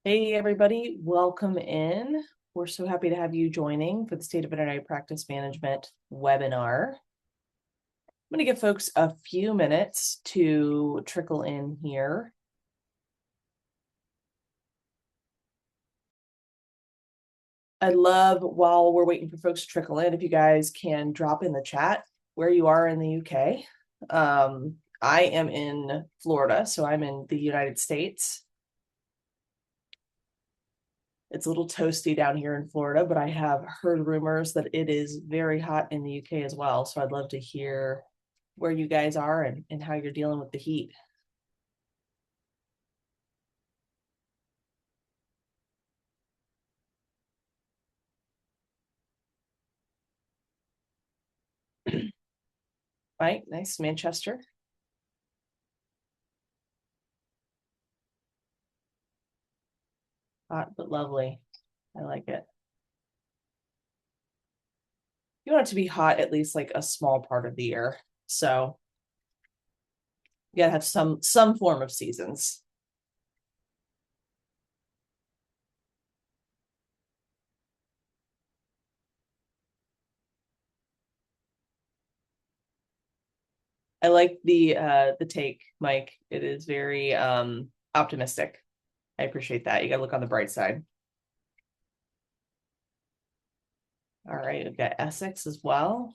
Hey, everybody, welcome in. We're so happy to have you joining for the State of Veterinary Practice Management webinar. I'm going to give folks a few minutes to trickle in here. I'd love, while we're waiting for folks to trickle in, if you guys can drop in the chat where you are in the UK. I am in Florida, so I'm in the United States. It's a little toasty down here in Florida, but I have heard rumors that it is very hot in the UK as well. So I'd love to hear where you guys are and how you're dealing with the heat. Right, nice, Manchester. Hot but lovely. I like it. You want it to be hot at least like a small part of the year. So you gotta have some form of seasons. I like the take, Mike. It is very optimistic. I appreciate that. You gotta look on the bright side. All right, we've got Essex as well.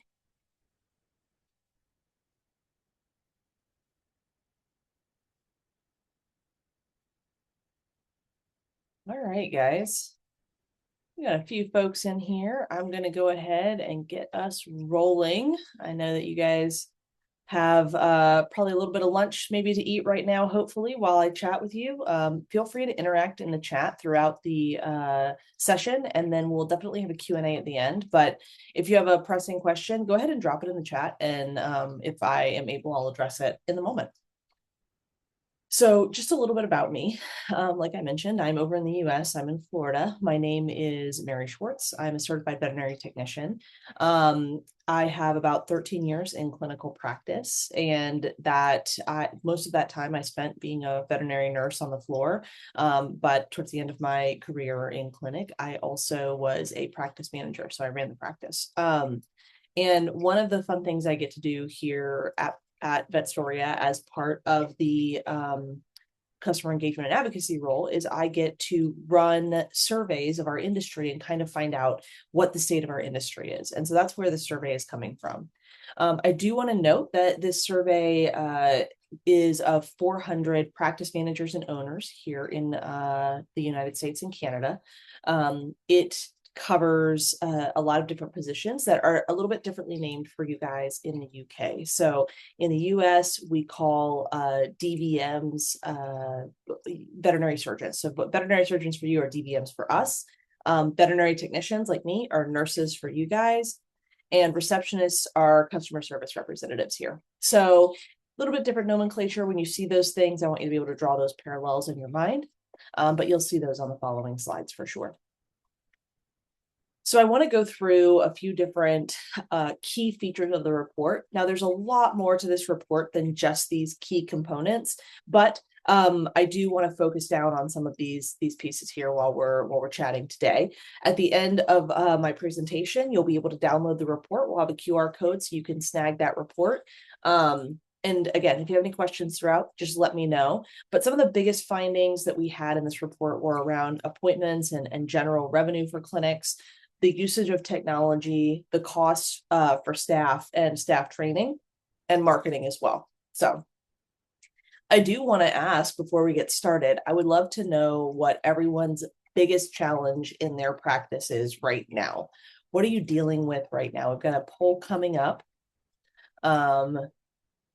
All right, guys. We got a few folks in here. I'm going to go ahead and get us rolling. I know that you guys have probably a little bit of lunch maybe to eat right now, hopefully, while I chat with you. Feel free to interact in the chat throughout the session, and then we'll definitely have a Q&A at the end. But if you have a pressing question, go ahead and drop it in the chat, and if I am able, I'll address it in the moment. So just a little bit about me. Like I mentioned, I'm over in the US. I'm in Florida. My name is Mary Schwartz. I'm a certified veterinary technician. I have about 13 years in clinical practice, and most of that time I spent being a veterinary nurse on the floor. But towards the end of my career in clinic, I also was a practice manager. So I ran the practice. And one of the fun things I get to do here at Vetstoria as part of the customer engagement and advocacy role is I get to run surveys of our industry and kind of find out what the state of our industry is. And so that's where the survey is coming from. I do want to note that this survey is of 400 practice managers and owners here in the United States and Canada. It covers a lot of different positions that are a little bit differently named for you guys in the UK. So in the US, we call DVMs veterinary surgeons. So veterinary surgeons for you are DVMs for us. Veterinary technicians like me are nurses for you guys. And receptionists are customer service representatives here. So a little bit different nomenclature. When you see those things, I want you to be able to draw those parallels in your mind. But you'll see those on the following slides for sure. So I want to go through a few different key features of the report. Now, there's a lot more to this report than just these key components, but I do want to focus down on some of these pieces here while we're chatting today. At the end of my presentation, you'll be able to download the report. We'll have a QR code so you can snag that report. And again, if you have any questions throughout, just let me know. But some of the biggest findings that we had in this report were around appointments and general revenue for clinics, the usage of technology, the costs for staff and staff training, and marketing as well. So I do want to ask before we get started, I would love to know what everyone's biggest challenge in their practice is right now. What are you dealing with right now? We've got a poll coming up.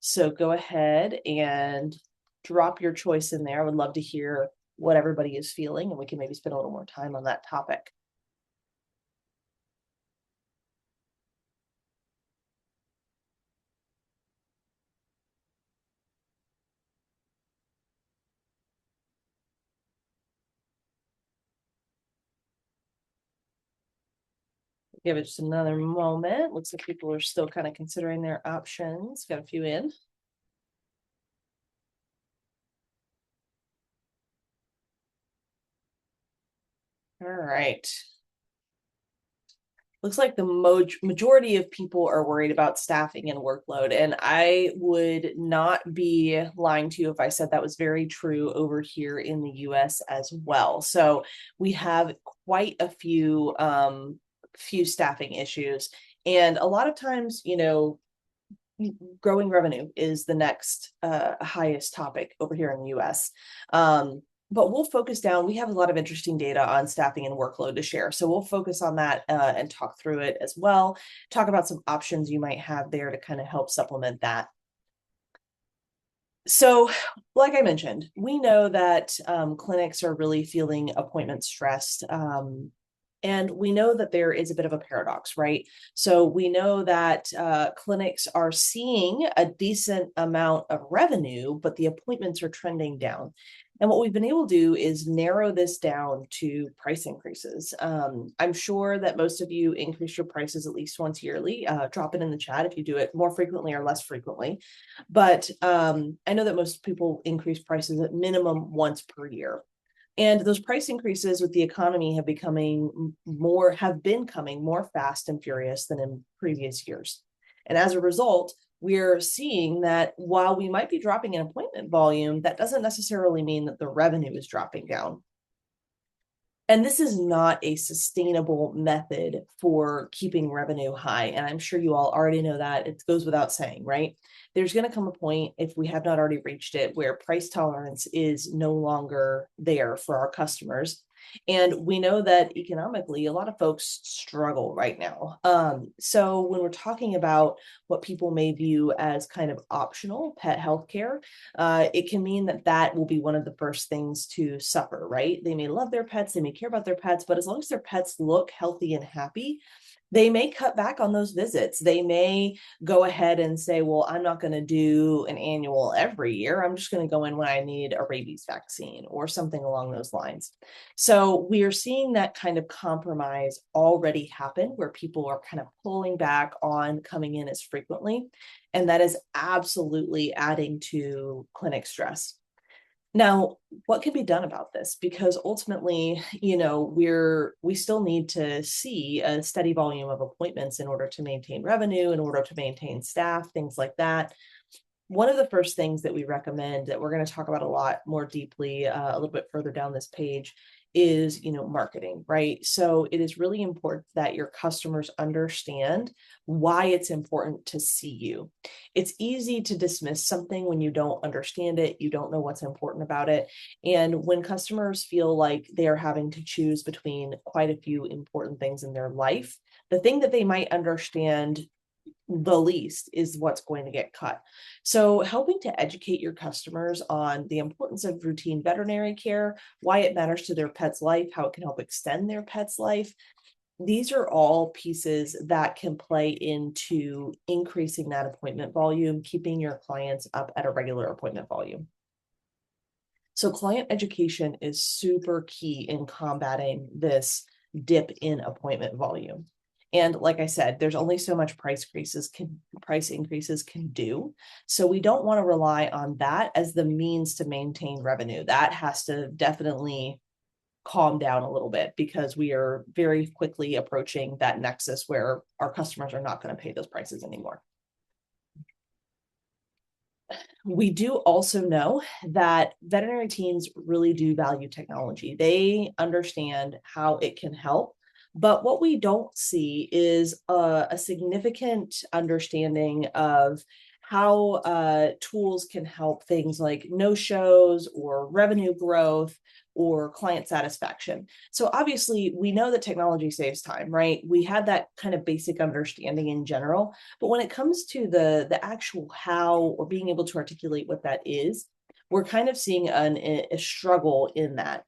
So go ahead and drop your choice in there. I would love to hear what everybody is feeling, and we can maybe spend a little more time on that topic. Give it just another moment. Looks like people are still kind of considering their options. Got a few in. All right. Looks like the majority of people are worried about staffing and workload. And I would not be lying to you if I said that was very true over here in the US as well. So we have quite a few staffing issues. And a lot of times, growing revenue is the next highest topic over here in the US. But we'll focus down. We have a lot of interesting data on staffing and workload to share. So we'll focus on that and talk through it as well. Talk about some options you might have there to kind of help supplement that. So, like I mentioned, we know that clinics are really feeling appointment stressed. And we know that there is a bit of a paradox, right? So we know that clinics are seeing a decent amount of revenue, but the appointments are trending down. And what we've been able to do is narrow this down to price increases. I'm sure that most of you increase your prices at least once yearly. Drop it in the chat if you do it more frequently or less frequently. But I know that most people increase prices at minimum once per year. And those price increases with the economy have been coming more fast and furious than in previous years. And as a result, we're seeing that while we might be dropping in appointment volume, that doesn't necessarily mean that the revenue is dropping down. And this is not a sustainable method for keeping revenue high. And I'm sure you all already know that. It goes without saying, right? There's going to come a point, if we have not already reached it, where price tolerance is no longer there for our customers. And we know that economically, a lot of folks struggle right now. So when we're talking about what people may view as kind of optional pet healthcare, it can mean that that will be one of the first things to suffer, right? They may love their pets, they may care about their pets, but as long as their pets look healthy and happy, they may cut back on those visits. They may go ahead and say, well, I'm not going to do an annual every year. I'm just going to go in when I need a rabies vaccine or something along those lines. So we are seeing that kind of compromise already happen where people are kind of pulling back on coming in as frequently. And that is absolutely adding to clinic stress. Now, what can be done about this? Because ultimately, we still need to see a steady volume of appointments in order to maintain revenue, in order to maintain staff, things like that. One of the first things that we recommend that we're going to talk about a lot more deeply a little bit further down this page is marketing, right? So it is really important that your customers understand why it's important to see you. It's easy to dismiss something when you don't understand it, you don't know what's important about it. And when customers feel like they are having to choose between quite a few important things in their life, the thing that they might understand the least is what's going to get cut. So helping to educate your customers on the importance of routine veterinary care, why it matters to their pet's life, how it can help extend their pet's life. These are all pieces that can play into increasing that appointment volume, keeping your clients up at a regular appointment volume. So client education is super key in combating this dip in appointment volume. And like I said, there's only so much price increases can do. So we don't want to rely on that as the means to maintain revenue. That has to definitely calm down a little bit because we are very quickly approaching that nexus where our customers are not going to pay those prices anymore. We do also know that veterinary teams really do value technology. They understand how it can help. But what we don't see is a significant understanding of how tools can help things like no-shows or revenue growth or client satisfaction. So obviously we know that technology saves time, right? We had that kind of basic understanding in general, but when it comes to the actual how or being able to articulate what that is, we're kind of seeing a struggle in that.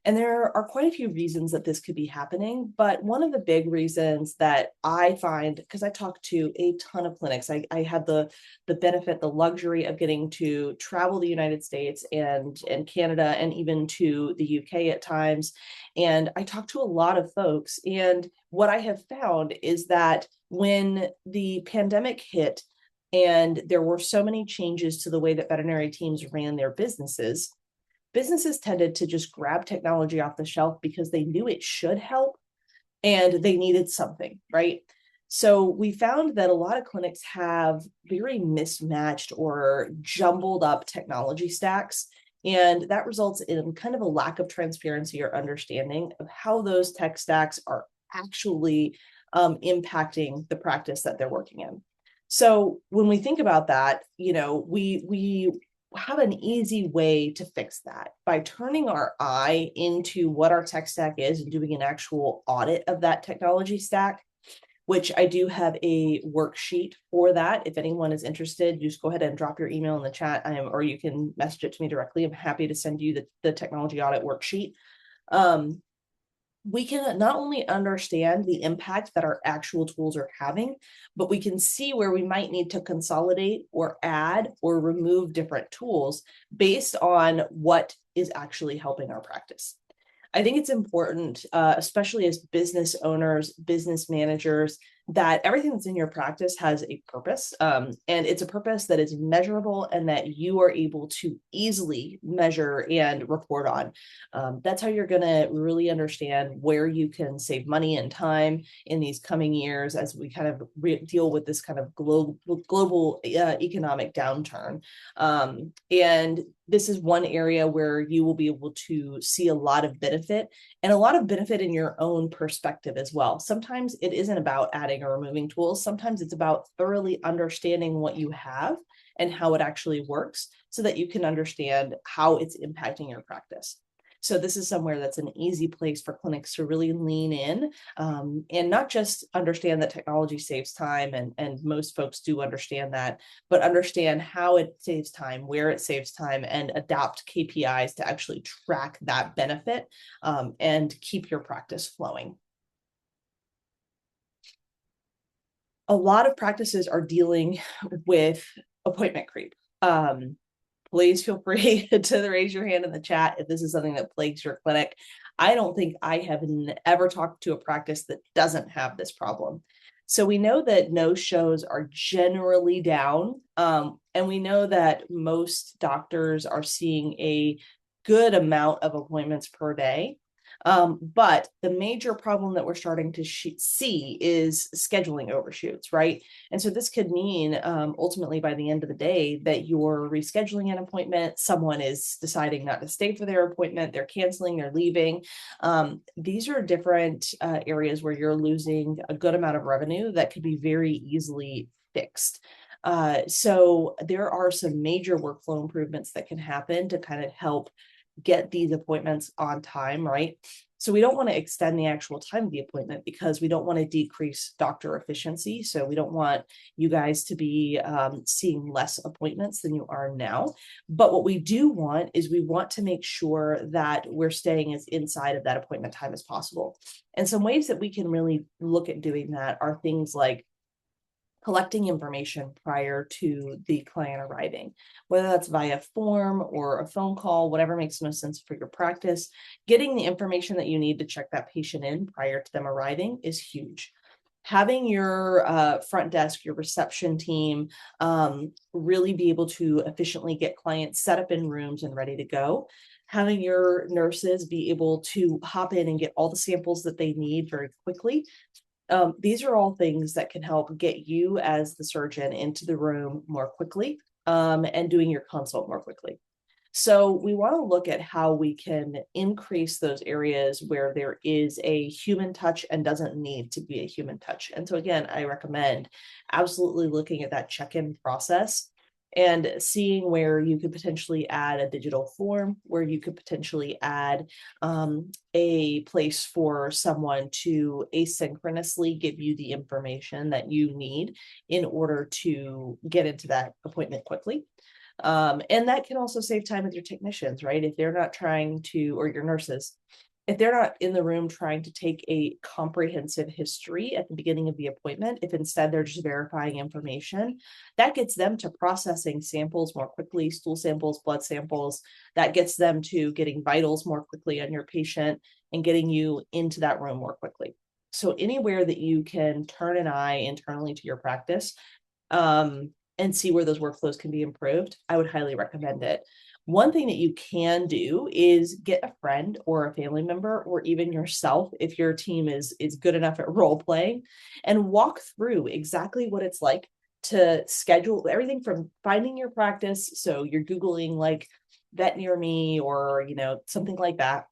And there are quite a few reasons that this could be happening. But one of the big reasons that I find, because I talk to a ton of clinics, I had the benefit, the luxury of getting to travel the United States and Canada and even to the UK at times. And I talk to a lot of folks. And what I have found is that when the pandemic hit and there were so many changes to the way that veterinary teams ran their businesses, businesses tended to just grab technology off the shelf because they knew it should help and they needed something, right? So we found that a lot of clinics have very mismatched or jumbled up technology stacks. And that results in kind of a lack of transparency or understanding of how those tech stacks are actually impacting the practice that they're working in. So when we think about that, we have an easy way to fix that by turning our eye into what our tech stack is and doing an actual audit of that technology stack, which I do have a worksheet for that. If anyone is interested, just go ahead and drop your email in the chat, or you can message it to me directly. I'm happy to send you the technology audit worksheet. We can not only understand the impact that our actual tools are having, but we can see where we might need to consolidate or add or remove different tools based on what is actually helping our practice. I think it's important, especially as business owners, business managers, that everything that's in your practice has a purpose. And it's a purpose that is measurable and that you are able to easily measure and report on. That's how you're going to really understand where you can save money and time in these coming years as we kind of deal with this kind of global economic downturn. And this is one area where you will be able to see a lot of benefit and a lot of benefit in your own perspective as well. Sometimes it isn't about adding or removing tools. Sometimes it's about thoroughly understanding what you have and how it actually works so that you can understand how it's impacting your practice. So this is somewhere that's an easy place for clinics to really lean in and not just understand that technology saves time, and most folks do understand that, but understand how it saves time, where it saves time, and adopt KPIs to actually track that benefit and keep your practice flowing. A lot of practices are dealing with appointment creep. Please feel free to raise your hand in the chat if this is something that plagues your clinic. I don't think I have ever talked to a practice that doesn't have this problem. So we know that no-shows are generally down, and we know that most doctors are seeing a good amount of appointments per day. But the major problem that we're starting to see is scheduling overshoots, right? And so this could mean ultimately by the end of the day that you're rescheduling an appointment, someone is deciding not to stay for their appointment, they're canceling, they're leaving. These are different areas where you're losing a good amount of revenue that could be very easily fixed. So there are some major workflow improvements that can happen to kind of help get these appointments on time, right? So we don't want to extend the actual time of the appointment because we don't want to decrease doctor efficiency. So we don't want you guys to be seeing less appointments than you are now. But what we do want is we want to make sure that we're staying as inside of that appointment time as possible. And some ways that we can really look at doing that are things like collecting information prior to the client arriving, whether that's via form or a phone call, whatever makes most sense for your practice. Getting the information that you need to check that patient in prior to them arriving is huge. Having your front desk, your reception team really be able to efficiently get clients set up in rooms and ready to go. Having your nurses be able to hop in and get all the samples that they need very quickly. These are all things that can help get you as the surgeon into the room more quickly and doing your consult more quickly. So we want to look at how we can increase those areas where there is a human touch and doesn't need to be a human touch. And so again, I recommend absolutely looking at that check-in process and seeing where you could potentially add a digital form, where you could potentially add a place for someone to asynchronously give you the information that you need in order to get into that appointment quickly. And that can also save time with your technicians, right? If they're not trying to, or your nurses, if they're not in the room trying to take a comprehensive history at the beginning of the appointment, if instead they're just verifying information, that gets them to processing samples more quickly, stool samples, blood samples. That gets them to getting vitals more quickly on your patient and getting you into that room more quickly. So anywhere that you can turn an eye internally to your practice, and see where those workflows can be improved, I would highly recommend it. One thing that you can do is get a friend or a family member, or even yourself, if your team is good enough at role playing, and walk through exactly what it's like to schedule everything from finding your practice. So you're Googling like vet near me or, something like that.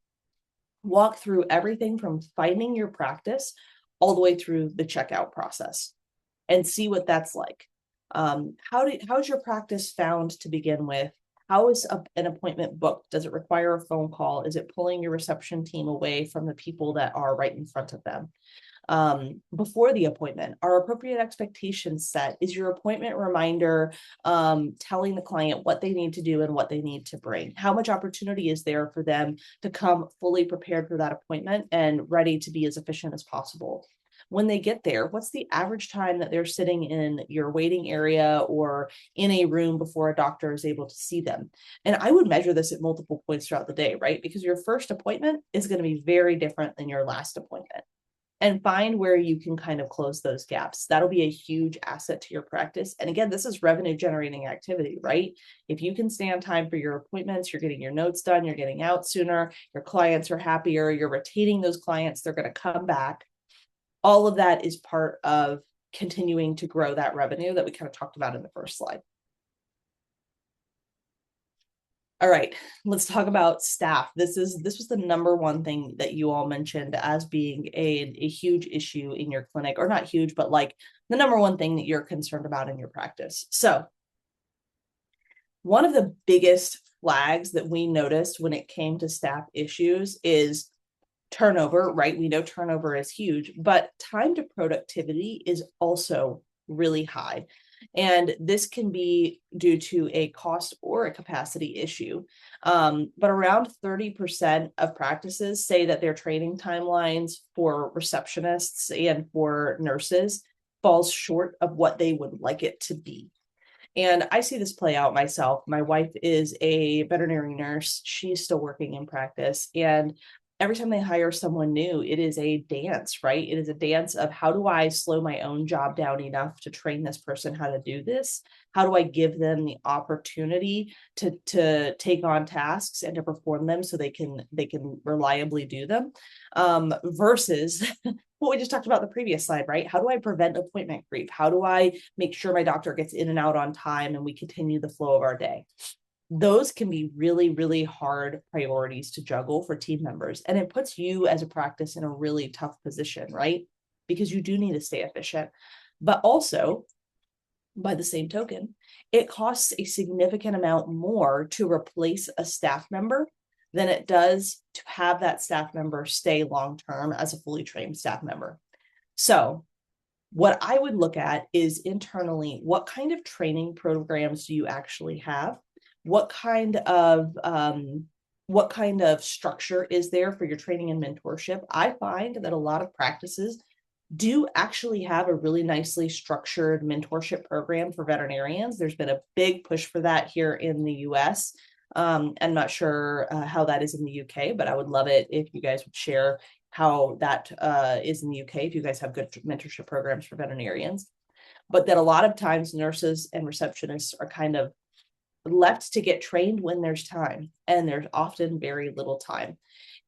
Walk through everything from finding your practice all the way through the checkout process and see what that's like. How's your practice found to begin with? How is an appointment booked? Does it require a phone call? Is it pulling your reception team away from the people that are right in front of them? Before the appointment, are appropriate expectations set? Is your appointment reminder telling the client what they need to do and what they need to bring? How much opportunity is there for them to come fully prepared for that appointment and ready to be as efficient as possible? When they get there, what's the average time that they're sitting in your waiting area or in a room before a doctor is able to see them? And I would measure this at multiple points throughout the day, right? Because your first appointment is going to be very different than your last appointment, and find where you can kind of close those gaps. That'll be a huge asset to your practice. And again, this is revenue generating activity, right? If you can stay on time for your appointments, you're getting your notes done, you're getting out sooner, your clients are happier, you're retaining those clients, they're going to come back. All of that is part of continuing to grow that revenue that we kind of talked about in the first slide. All right, let's talk about staff. This was the number one thing that you all mentioned as being a huge issue in your clinic, or not huge, but like the number one thing that you're concerned about in your practice. So one of the biggest flags that we noticed when it came to staff issues is turnover, right? We know turnover is huge, but time to productivity is also really high. And this can be due to a cost or a capacity issue. But around 30% of practices say that their training timelines for receptionists and for nurses falls short of what they would like it to be. And I see this play out myself. My wife is a veterinary nurse. She's still working in practice. And every time they hire someone new, it is a dance, right? It is a dance of, how do I slow my own job down enough to train this person how to do this? How do I give them the opportunity to take on tasks and to perform them so they can reliably do them? Versus what we just talked about in the previous slide, right? How do I prevent appointment creep? How do I make sure my doctor gets in and out on time and we continue the flow of our day? Those can be really, really hard priorities to juggle for team members. And it puts you as a practice in a really tough position, right? Because you do need to stay efficient. But also, by the same token, it costs a significant amount more to replace a staff member than it does to have that staff member stay long-term as a fully trained staff member. So what I would look at is internally, what kind of training programs do you actually have? What kind of structure is there for your training and mentorship? I find that a lot of practices do actually have a really nicely structured mentorship program for veterinarians. There's been a big push for that here in the US. I'm not sure how that is in the UK, but I would love it if you guys would share how that is in the UK, if you guys have good mentorship programs for veterinarians. But that a lot of times nurses and receptionists are kind of left to get trained when there's time, and there's often very little time.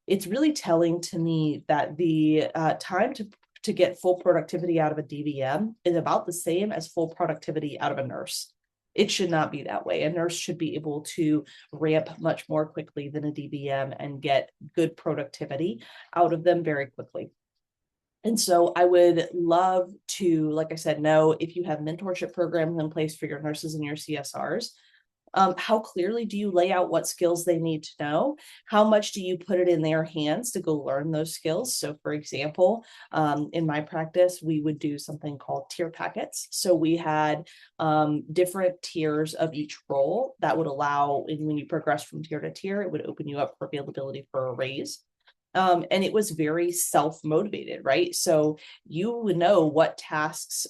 It's really telling to me that the time to get full productivity out of a DVM is about the same as full productivity out of a nurse. It should not be that way. A nurse should be able to ramp much more quickly than a DVM and get good productivity out of them very quickly. And so I would love to, like I said, know if you have mentorship programs in place for your nurses and your CSRs. How clearly do you lay out what skills they need to know? How much do you put it in their hands to go learn those skills? So for example, in my practice, we would do something called tier packets. So we had different tiers of each role that would allow, when you progress from tier to tier, it would open you up for availability for a raise. And it was very self-motivated, right? So you would know what tasks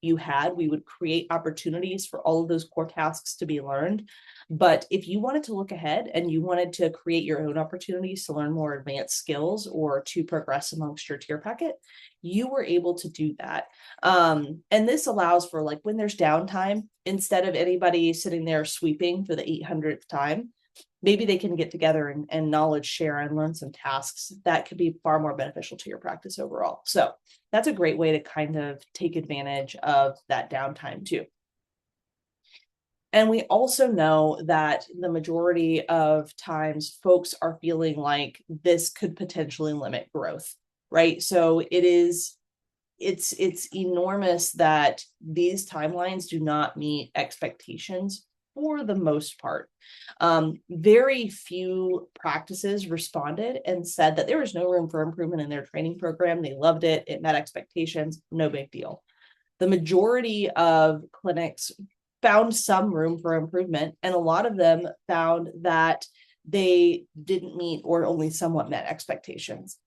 you had. We would create opportunities for all of those core tasks to be learned. But if you wanted to look ahead and you wanted to create your own opportunities to learn more advanced skills or to progress amongst your tier packet, you were able to do that. And this allows for, like, when there's downtime, instead of anybody sitting there sweeping for the 800th time, maybe they can get together and knowledge share and learn some tasks that could be far more beneficial to your practice overall. So that's a great way to kind of take advantage of that downtime too. And we also know that the majority of times folks are feeling like this could potentially limit growth, right? So it's enormous that these timelines do not meet expectations for the most part. Very few practices responded and said that there was no room for improvement in their training program. They loved it. It met expectations. No big deal. The majority of clinics found some room for improvement, and a lot of them found that they didn't meet or only somewhat met expectations.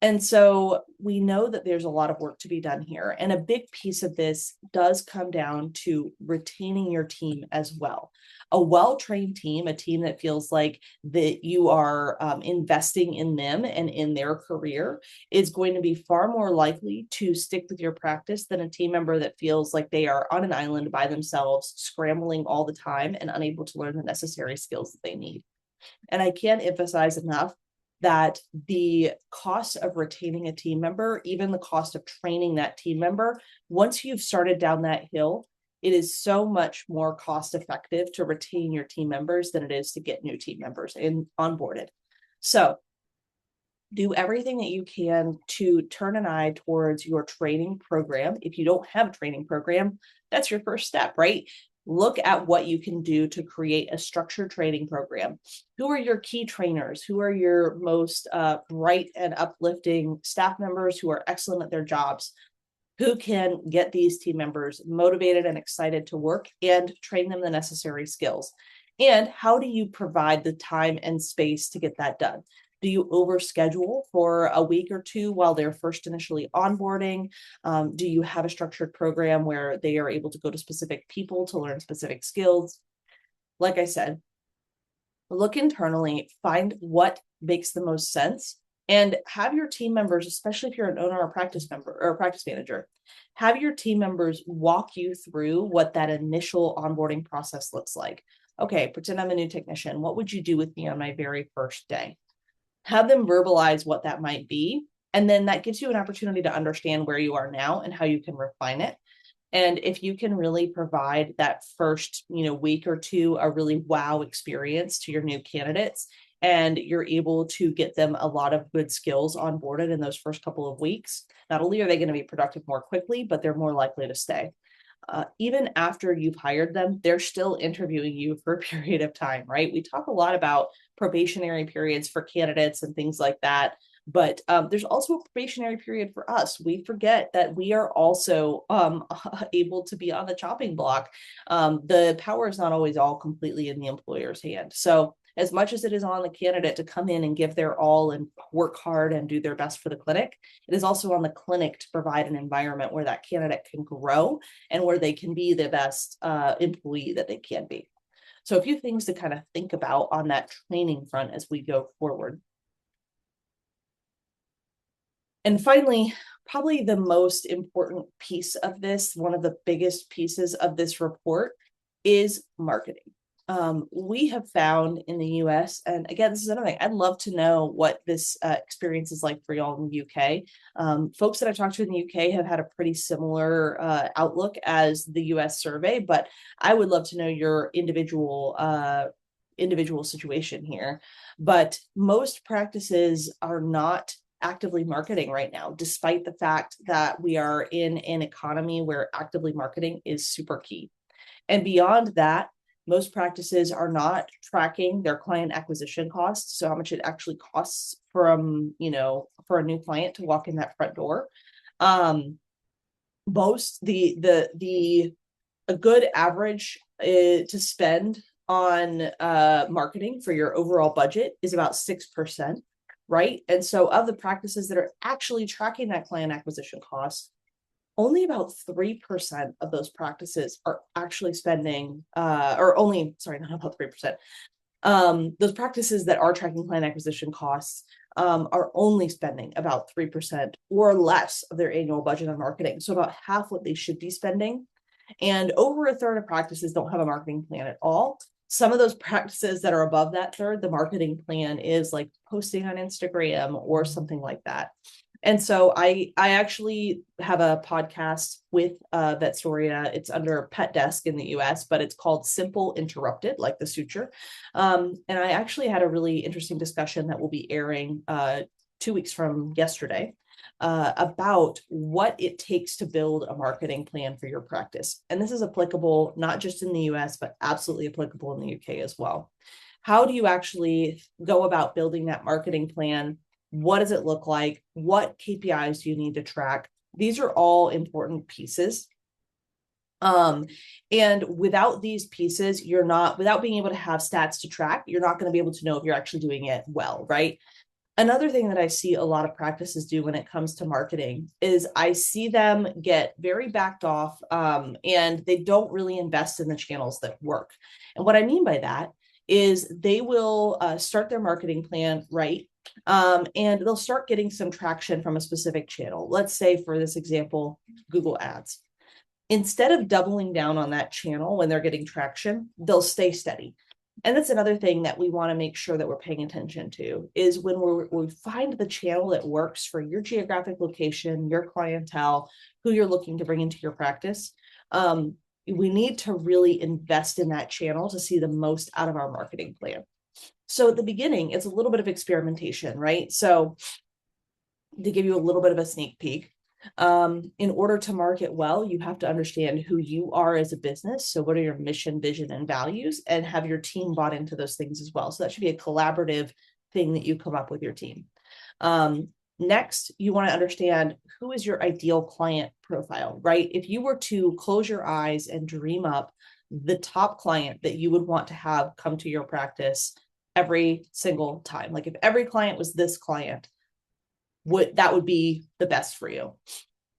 And so we know that there's a lot of work to be done here. And a big piece of this does come down to retaining your team as well. A well-trained team, a team that feels like that you are investing in them and in their career, is going to be far more likely to stick with your practice than a team member that feels like they are on an island by themselves, scrambling all the time and unable to learn the necessary skills that they need. And I can't emphasize enough that the cost of retaining a team member, even the cost of training that team member, once you've started down that hill, it is so much more cost effective to retain your team members than it is to get new team members onboarded. So do everything that you can to turn an eye towards your training program. If you don't have a training program, that's your first step, right? Look at what you can do to create a structured training program. Who are your key trainers? Who are your most bright and uplifting staff members who are excellent at their jobs? Who can get these team members motivated and excited to work and train them the necessary skills? And how do you provide the time and space to get that done? Do you overschedule for a week or two while they're first initially onboarding? Do you have a structured program where they are able to go to specific people to learn specific skills? Like I said, look internally, find what makes the most sense, and have your team members, especially if you're an owner or practice member or a practice manager, have your team members walk you through what that initial onboarding process looks like. Okay, pretend I'm a new technician. What would you do with me on my very first day? Have them verbalize what that might be. And then that gives you an opportunity to understand where you are now and how you can refine it. And if you can really provide that first, week or two, a really wow experience to your new candidates, and you're able to get them a lot of good skills onboarded in those first couple of weeks, not only are they going to be productive more quickly, but they're more likely to stay. Even after you've hired them, they're still interviewing you for a period of time, right? We talk a lot about probationary periods for candidates and things like that. But there's also a probationary period for us. We forget that we are also able to be on the chopping block. The power is not always all completely in the employer's hand. So as much as it is on the candidate to come in and give their all and work hard and do their best for the clinic, it is also on the clinic to provide an environment where that candidate can grow and where they can be the best employee that they can be. So a few things to kind of think about on that training front as we go forward. And finally, probably the most important piece of this, one of the biggest pieces of this report, is marketing. We have found in the US, and again, this is another thing, I'd love to know what this experience is like for y'all in the UK. Folks that I've talked to in the UK have had a pretty similar outlook as the US survey, but I would love to know your individual situation here. But most practices are not actively marketing right now, despite the fact that we are in an economy where actively marketing is super key. And beyond that, most practices are not tracking their client acquisition costs. So how much it actually costs from, for a new client to walk in that front door. Most a good average to spend on marketing for your overall budget is about 6%. right? And so of the practices that are actually tracking that client acquisition cost, only about 3% of those practices are actually spending, or only, sorry, not about 3%. Those practices that are tracking client acquisition costs are only spending about 3% or less of their annual budget on marketing. So about half what they should be spending. And over a third of practices don't have a marketing plan at all. Some of those practices that are above that third, the marketing plan is like posting on Instagram or something like that. And so I actually have a podcast with Vetstoria. It's under PetDesk in the US, but it's called Simple Interrupted, like the suture. And I actually had a really interesting discussion that will be airing 2 weeks from yesterday about what it takes to build a marketing plan for your practice. And this is applicable not just in the US, but absolutely applicable in the UK as well. How do you actually go about building that marketing plan? What does it look like? What KPIs do you need to track? These are all important pieces. And without these pieces, without being able to have stats to track, you're not going to be able to know if you're actually doing it well, right? Another thing that I see a lot of practices do when it comes to marketing is I see them get very backed off, and they don't really invest in the channels that work. And what I mean by that is they will start their marketing plan right, and they'll start getting some traction from a specific channel. Let's say, for this example, Google Ads. Instead of doubling down on that channel when they're getting traction, they'll stay steady. And that's another thing that we want to make sure that we're paying attention to is when we find the channel that works for your geographic location, your clientele, who you're looking to bring into your practice. We need to really invest in that channel to see the most out of our marketing plan. So at the beginning, it's a little bit of experimentation, right? So to give you a little bit of a sneak peek, in order to market well, you have to understand who you are as a business. So what are your mission, vision, and values, and have your team bought into those things as well. So that should be a collaborative thing that you come up with your team. Next, you want to understand who is your ideal client profile, right? If you were to close your eyes and dream up the top client that you would want to have come to your practice every single time, like if every client was this client, that would be the best for you.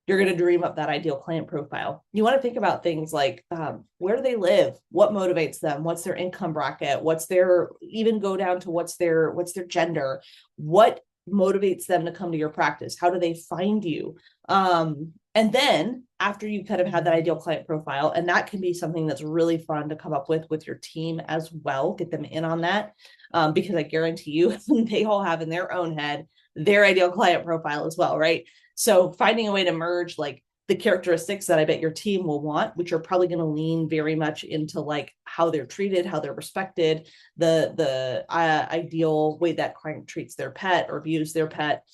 You're going to dream up that ideal client profile. You want to think about things like where do they live? What motivates them? What's their income bracket? Even go down to what's their gender? What motivates them to come to your practice? How do they find you? And then after you kind of had that ideal client profile, and that can be something that's really fun to come up with your team as well, get them in on that, because I guarantee you they all have in their own head their ideal client profile as well, right? So finding a way to merge like the characteristics that I bet your team will want, which are probably going to lean very much into like how they're treated, how they're respected, the ideal way that client treats their pet or views their pet.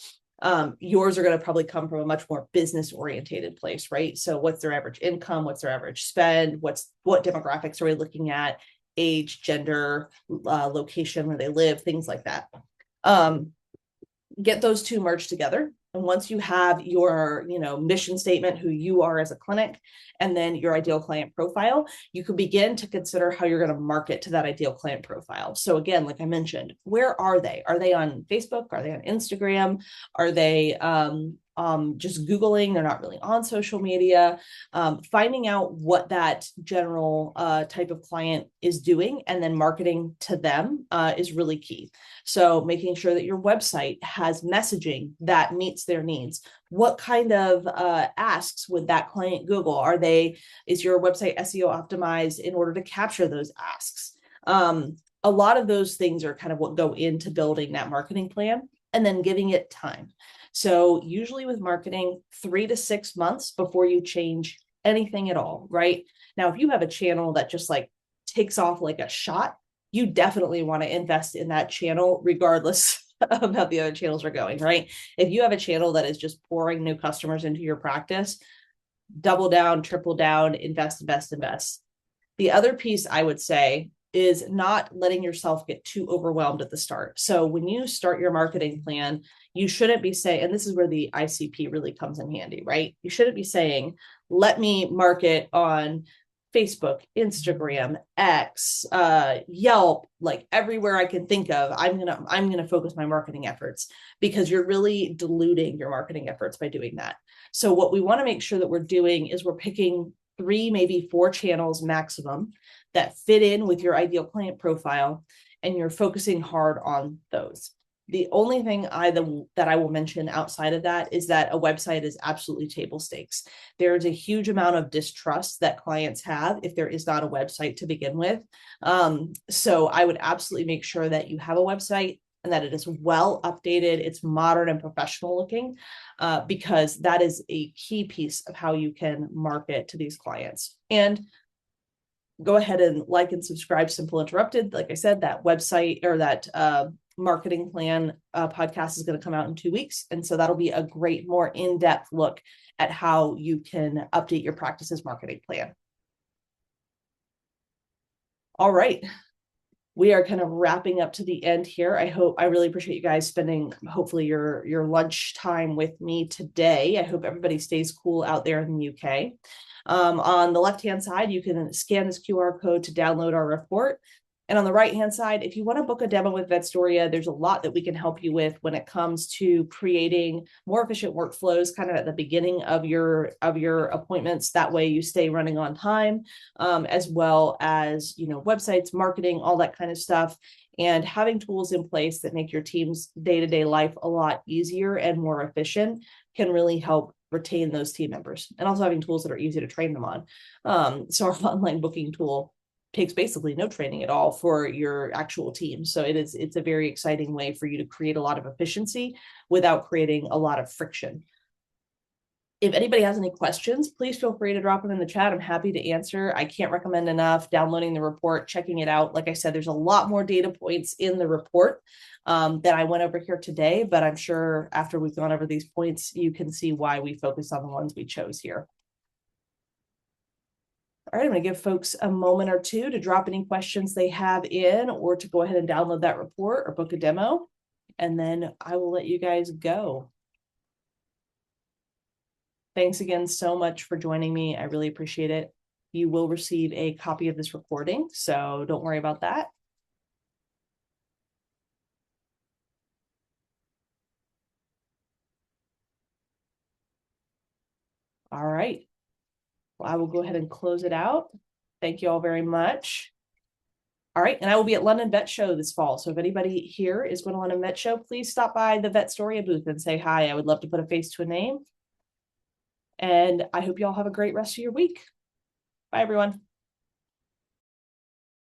Yours are going to probably come from a much more business orientated place, right? So what's their average income? What's their average spend? What demographics are we looking at? Age, gender, location where they live, things like that. Get those two merged together. And once you have your, mission statement, who you are as a clinic, and then your ideal client profile, you could begin to consider how you're going to market to that ideal client profile. So again, like I mentioned, where are they? Are they on Facebook? Are they on Instagram? Are they just Googling? They're not really on social media. Finding out what that general type of client is doing and then marketing to them is really key. So making sure that your website has messaging that meets their needs. What kind of asks would that client Google? Is your website SEO optimized in order to capture those asks? A lot of those things are kind of what go into building that marketing plan and then giving it time. So usually with marketing, 3 to 6 months before you change anything at all, right? Now, if you have a channel that just like takes off like a shot, you definitely want to invest in that channel regardless of how the other channels are going, right? If you have a channel that is just pouring new customers into your practice, double down, triple down, invest. The other piece I would say is not letting yourself get too overwhelmed at the start. So when you start your marketing plan, you shouldn't be saying, and this is where the ICP really comes in handy, right? You shouldn't be saying, let me market on Facebook, Instagram, X, Yelp, like everywhere I can think of, I'm gonna focus my marketing efforts, because you're really diluting your marketing efforts by doing that. So what we want to make sure that we're doing is we're picking 3, maybe 4 channels maximum that fit in with your ideal client profile, and you're focusing hard on those. The only thing that I will mention outside of that is that a website is absolutely table stakes. There's a huge amount of distrust that clients have if there is not a website to begin with. So I would absolutely make sure that you have a website and that it is well updated, it's modern and professional looking, because that is a key piece of how you can market to these clients. And go ahead and like and subscribe Simple Interrupted. Like I said, that website, or that marketing plan podcast is going to come out in 2 weeks. And so that'll be a great, more in-depth look at how you can update your practice's marketing plan. All right. We are kind of wrapping up to the end here. I really appreciate you guys spending, hopefully, your lunch time with me today. I hope everybody stays cool out there in the UK. On the left-hand side, you can scan this QR code to download our report. And on the right-hand side, if you want to book a demo with Vetstoria, there's a lot that we can help you with when it comes to creating more efficient workflows kind of at the beginning of your appointments. That way you stay running on time, as well as, websites, marketing, all that kind of stuff. And having tools in place that make your team's day-to-day life a lot easier and more efficient can really help retain those team members. And also having tools that are easy to train them on. So our online booking tool takes basically no training at all for your actual team. So it's a very exciting way for you to create a lot of efficiency without creating a lot of friction. If anybody has any questions, please feel free to drop them in the chat. I'm happy to answer. I can't recommend enough downloading the report, checking it out. Like I said, there's a lot more data points in the report that I went over here today, but I'm sure after we've gone over these points, you can see why we focus on the ones we chose here. All right, I'm going to give folks a moment or two to drop any questions they have in, or to go ahead and download that report or book a demo, and then I will let you guys go. Thanks again so much for joining me. I really appreciate it. You will receive a copy of this recording, so don't worry about that. All right. Well, I will go ahead and close it out. Thank you all very much. All right, and I will be at London Vet Show this fall. So if anybody here is going to London Vet Show, please stop by the Vetstoria booth and say hi. I would love to put a face to a name. And I hope you all have a great rest of your week. Bye, everyone.